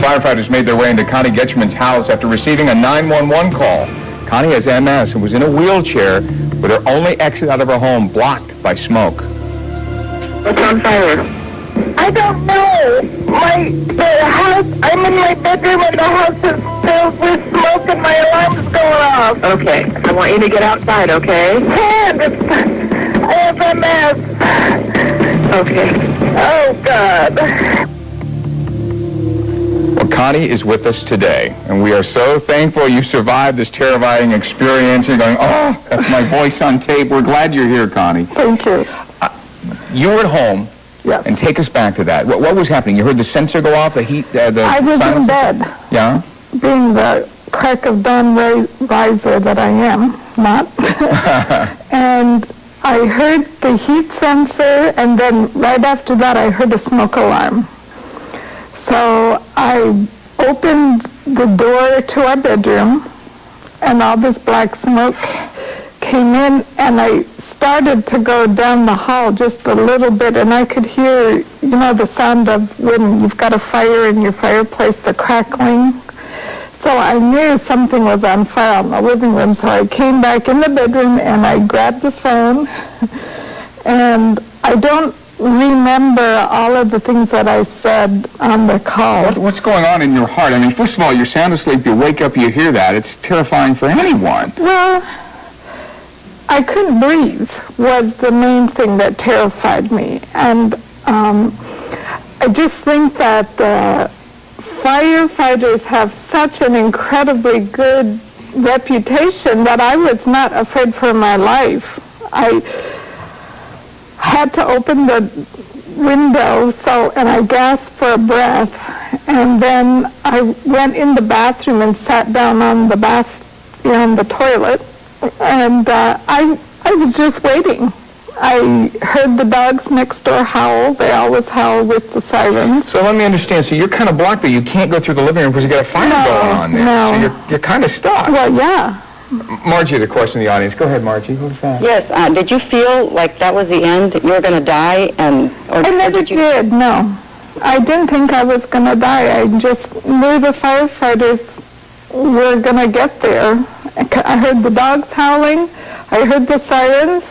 Firefighters made their way into Connie Getchman's house after receiving a 911 call. Connie has MS and was in a wheelchair with her only exit out of her home blocked by smoke. What's on fire? I don't know. The house, I'm in my bedroom and the house is filled with smoke and my alarm's going off. Okay, I want you to get outside, okay? I have MS. Okay. Oh, God. Well, Connie is with us today, and we are so thankful you survived this terrifying experience. You're going, oh, that's my voice on tape. We're glad you're here, Connie. Thank you. You were at home. Yes. And take us back to that. What was happening? You heard the sensor go off, the heat, the I was in bed. Yeah? Being the crack of dawn riser that I am, not. And I heard the heat sensor, and then right after that I heard a smoke alarm. So I opened the door to our bedroom, and all this black smoke came in, and I started to go down the hall just a little bit, and I could hear, the sound of when you've got a fire in your fireplace, the crackling. So I knew something was on fire in the living room, so I came back in the bedroom and I grabbed the phone, and I don't remember all of the things that I said on the call. What's going on in your heart? I mean, first of all, you're sound asleep, you wake up, you hear that. It's terrifying for anyone. Well, I couldn't breathe was the main thing that terrified me. And I just think that the firefighters have such an incredibly good reputation that I was not afraid for my life. I had to open the window, and I gasped for a breath. And then I went in the bathroom and sat down on the the toilet. And I was just waiting. I heard the dogs next door howl. They always howl with the sirens. So let me understand. So you're kind of blocked there. You can't go through the living room because you got a fire going on there. No. So you're kind of stuck. Well, yeah. Margie, the question in the audience. Go ahead, Margie. What was that? Yes, did you feel like that was the end? You were going to die? I never did, no. I didn't think I was going to die. I just knew the firefighters were going to get there. I heard the dogs howling, I heard the sirens,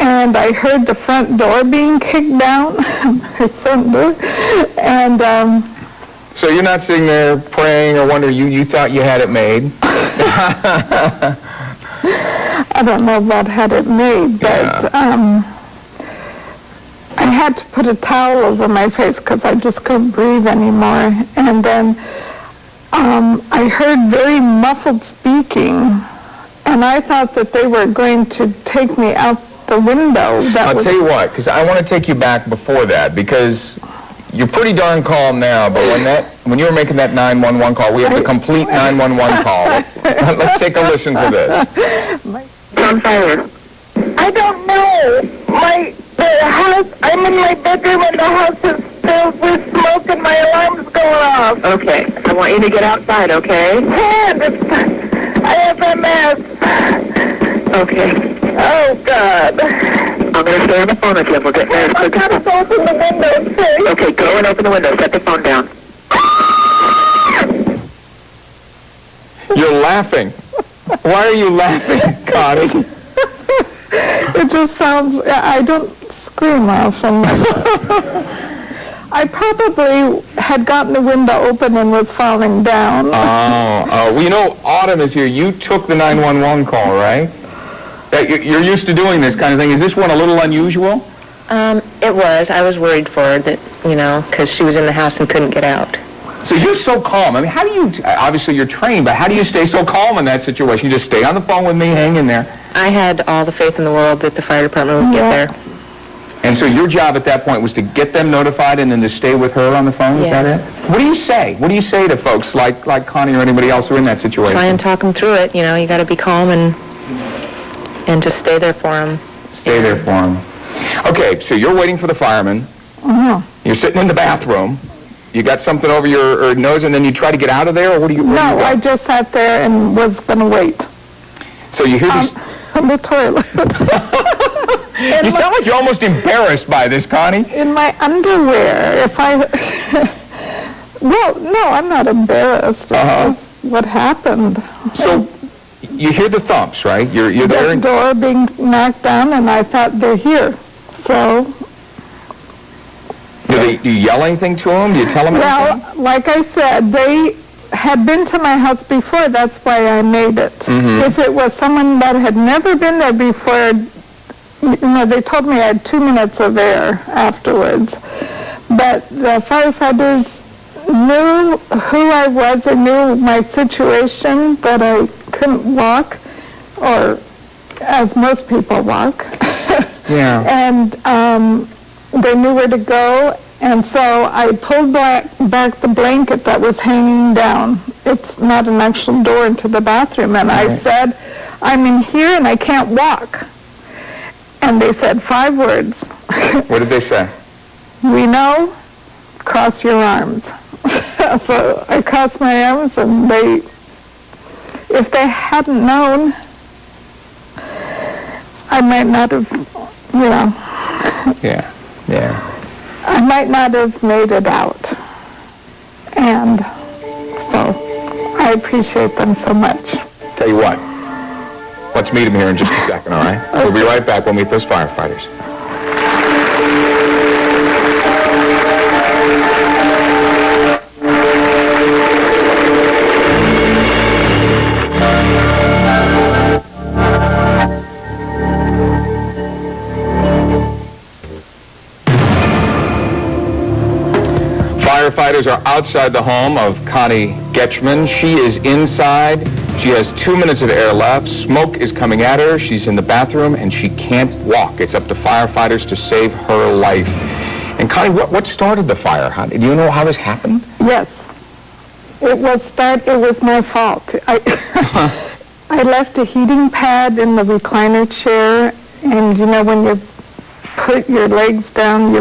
and I heard the front door being kicked down, the front door, and... So you're not sitting there praying or wondering, you thought you had it made? I don't know about had it made, but I had to put a towel over my face because I just couldn't breathe anymore, and then... I heard very muffled speaking, and I thought that they were going to take me out the window. I'll tell you what, because I want to take you back before that, because you're pretty darn calm now, but when you were making that 911 call, we have the complete 911 call. Let's take a listen to this. On fire. I don't know. The house, I'm in my bedroom and the house is filled with smoke and my alarm's going off. Okay, I want you to get outside, okay? I have MS. Okay. Oh, God. I'm going to stay on the phone with you. We'll get there as I quick as gotta possible. open the window, too. Okay, go and open the window. Set the phone down. You're laughing. Why are you laughing, Connie? It just sounds, I don't scream often. I probably had gotten the window open and was falling down. Well, Autumn is here. You took the 911 call, right? You're used to doing this kind of thing. Is this one a little unusual? It was. I was worried for her that, because she was in the house and couldn't get out. So you're so calm. I mean, how do you, obviously you're trained, but how do you stay so calm in that situation? You just stay on the phone with me, hang in there. I had all the faith in the world that the fire department would get there. And so your job at that point was to get them notified and then to stay with her on the phone? Yeah. Is that it? What do you say? What do you say to folks like Connie or anybody else who are in that situation? Try and talk them through it. You got to be calm and just stay there for them. Stay there for them. Okay, so you're waiting for the fireman. Mm-hmm. You're sitting in the bathroom. You got something over your nose, and then you try to get out of there, or what do you? No, I just sat there and was going to wait. So you hear these? On the toilet. You sound like you're almost embarrassed by this, Connie. In my underwear, if I... Well, no, I'm not embarrassed. It's just what happened. So you hear the thumps, right? You're there The and door being knocked down, and I thought they're here. So, do you yell anything to them? Do you tell them anything? well, like I said, they had been to my house before. That's why I made it. If it was someone that had never been there before, they told me I had 2 minutes of air afterwards. But the firefighters knew who I was and knew my situation, that I couldn't walk, or as most people walk. Yeah. And they knew where to go, and so I pulled back the blanket that was hanging down. It's not an actual door into the bathroom, and I said, I'm in here and I can't walk. And they said 5 words. What did they say? We know, cross your arms. So I crossed my arms, and if they hadn't known, I might not have, Yeah. I might not have made it out. And so I appreciate them so much. Tell you what. Let's meet them here in just a second, all right? We'll be right back. We'll meet those firefighters. Firefighters are outside the home of Connie Getchman. She is inside. She has 2 minutes of air left. Smoke is coming at her. She's in the bathroom, and she can't walk. It's up to firefighters to save her life. And Connie, what started the fire? Do you know how this happened? Yes. It was my fault. I left a heating pad in the recliner chair, and when you put your legs down,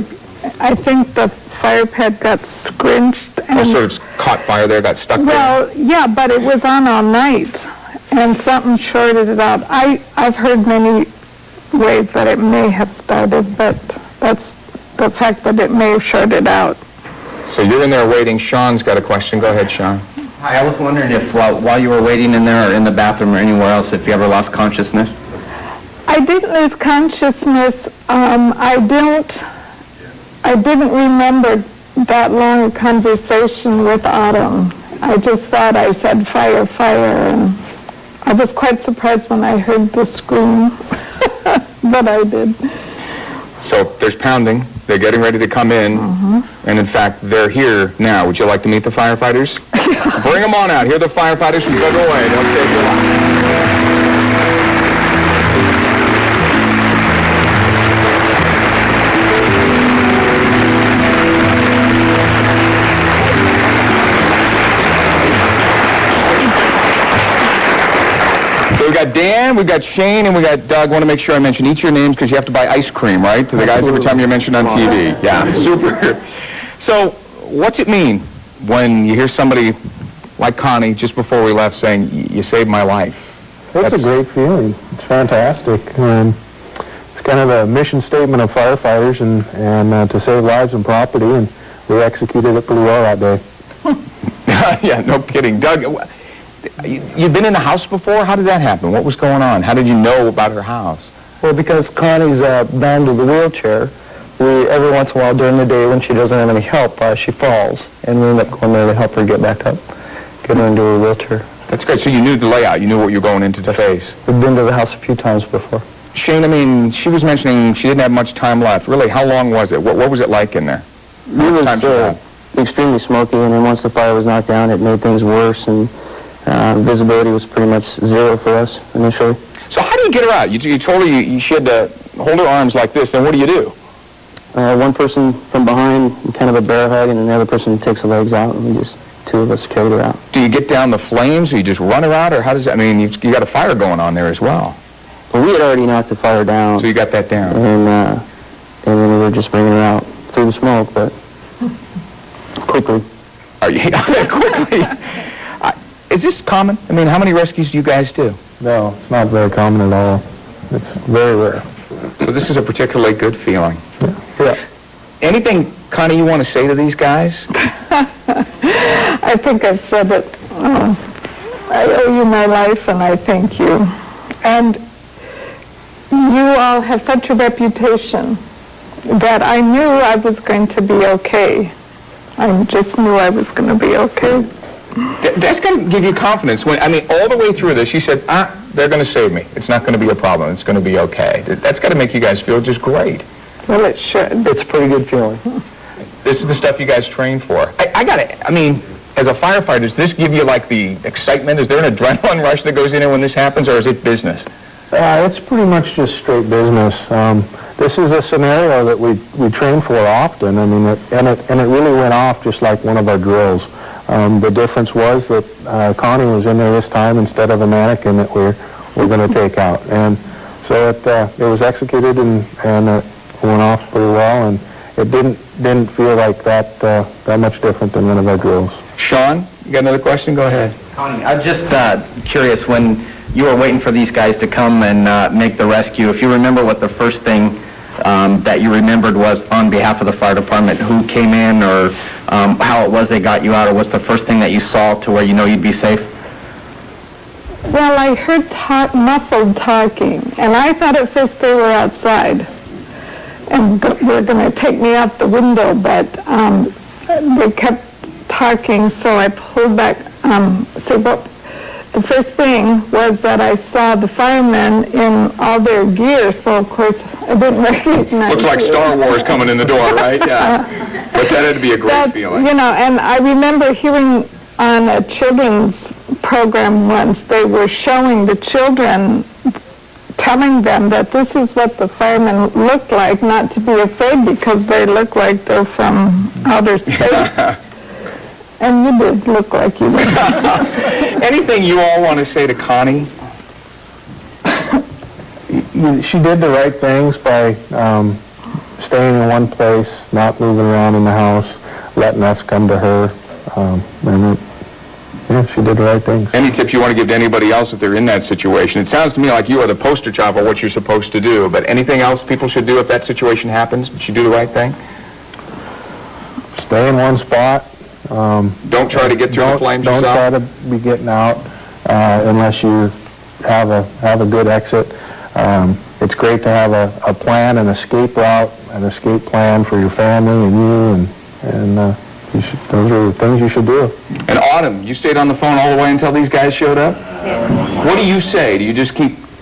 I think the fire pad got scrunched. And Sort of caught fire there, got stuck there? well, yeah, but it was on all night, and something shorted it out. I've heard many ways that it may have started, but that's the fact that it may have shorted out. So you're in there waiting. Sean's got a question. Go ahead, Sean. Hi, I was wondering if while you were waiting in there or in the bathroom or anywhere else, if you ever lost consciousness? I didn't lose consciousness. I didn't remember that long a conversation with Autumn. I just thought I said fire, fire, and I was quite surprised when I heard the scream, but I did. So there's pounding. They're getting ready to come in. And in fact, they're here now. Would you like to meet the firefighters? Bring them on out. Here are the firefighters from Federal Way. They'll save your life. So we got Dan, we got Shane, and we got Doug. I want to make sure I mention each of your names because you have to buy ice cream, right? To the guys every time you're mentioned on TV. Yeah, super. So what's it mean when you hear somebody like Connie just before we left saying, you saved my life? That's a great feeling. It's fantastic. It's kind of a mission statement of firefighters and to save lives and property, and we executed it pretty well that day. Yeah, no kidding. Doug, you've been in the house before? How did that happen? What was going on? How did you know about her house? Well, because Connie's bound to the wheelchair, every once in a while during the day when she doesn't have any help, she falls, and we end up going there to help her get back up, get her into her wheelchair. That's great. So you knew the layout. You knew what you were going into to face. We've been to the house a few times before. Shane, I mean, she was mentioning she didn't have much time left. Really, how long was it? What was it like in there? It was extremely smoky, and then once the fire was knocked down, it made things worse, and visibility was pretty much zero for us initially. So how do you get her out? You told her she had to hold her arms like this, then what do? One person from behind, kind of a bear hug, and another person takes the legs out, and two of us carried her out. Do you get down the flames, or you just run her out, or how does that, I mean, you got a fire going on there as well. Well, we had already knocked the fire down. So you got that down. And then we were just bringing her out through the smoke, but quickly. Are you, quickly. Is this common? I mean, how many rescues do you guys do? No, it's not very common at all. It's very rare. So this is a particularly good feeling. Yeah. Anything, Connie, you want to say to these guys? I think I've said it. I owe you my life, and I thank you. And you all have such a reputation that I knew I was going to be okay. I just knew I was going to be okay. That's going to give you confidence. When I mean, all the way through this, you said, they're going to save me. It's not going to be a problem. It's going to be okay. That's got to make you guys feel just great. Well, it should. It's a pretty good feeling. This is the stuff you guys train for. I mean, as a firefighter, does this give you like the excitement? Is there an adrenaline rush that goes in it when this happens, or is it business? It's pretty much just straight business. This is a scenario that we train for often. I mean, it really went off just like one of our drills. The difference was that Connie was in there this time instead of a mannequin that we're going to take out. And so it was executed and it went off pretty well, and it didn't feel like that much different than one of our drills. Sean, you got another question? Go ahead. Connie, I'm just curious, when you were waiting for these guys to come and make the rescue, if you remember what the first thing that you remembered was on behalf of the fire department, who came in, or how it was they got you out, or what's the first thing that you saw to where you know you'd be safe? Well, I heard muffled talking, and I thought at first they were outside and were going to take me out the window, but they kept talking, so I pulled back. The first thing was that I saw the firemen in all their gear, so of course I didn't recognize Looks like you. Star Wars coming in the door, right? Yeah. But that had to be a great feeling. You know, and I remember hearing on a children's program once, they were showing the children, telling them that this is what the firemen look like, not to be afraid because they look like they're from outer space. And you did look like you did. Anything you all want to say to Connie? She did the right things by staying in one place, not moving around in the house, letting us come to her. She did the right things. Any tips you want to give to anybody else if they're in that situation? It sounds to me like you are the poster child for what you're supposed to do, but anything else people should do if that situation happens? Did you do the right thing? Stay in one spot. Don't try to get through the flames Don't yourself? try to be getting out unless you have a good exit. It's great to have a plan, an escape route, an escape plan for your family and you, and those are the things you should do. And Autumn, you stayed on the phone all the way until these guys showed up? Yeah. What do you say? Do you just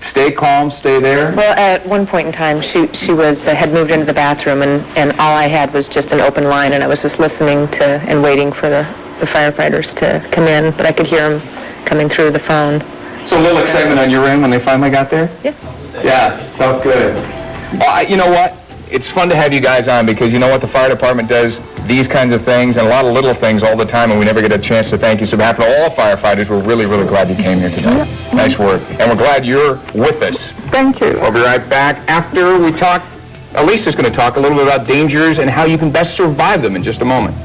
stay calm, stay there? Well, at one point in time, she had moved into the bathroom, and all I had was just an open line, and I was just listening to and waiting for the firefighters to come in, but I could hear them coming through the phone. So a little excitement on your end when they finally got there? Yeah. Yeah, felt good. Well, you know what? It's fun to have you guys on because you know what? The fire department does these kinds of things and a lot of little things all the time, and we never get a chance to thank you. So on behalf of all firefighters, we're really, really glad you came here today. Nice work. And we're glad you're with us. Thank you. We'll be right back after we talk. Elisa's going to talk a little bit about dangers and how you can best survive them in just a moment.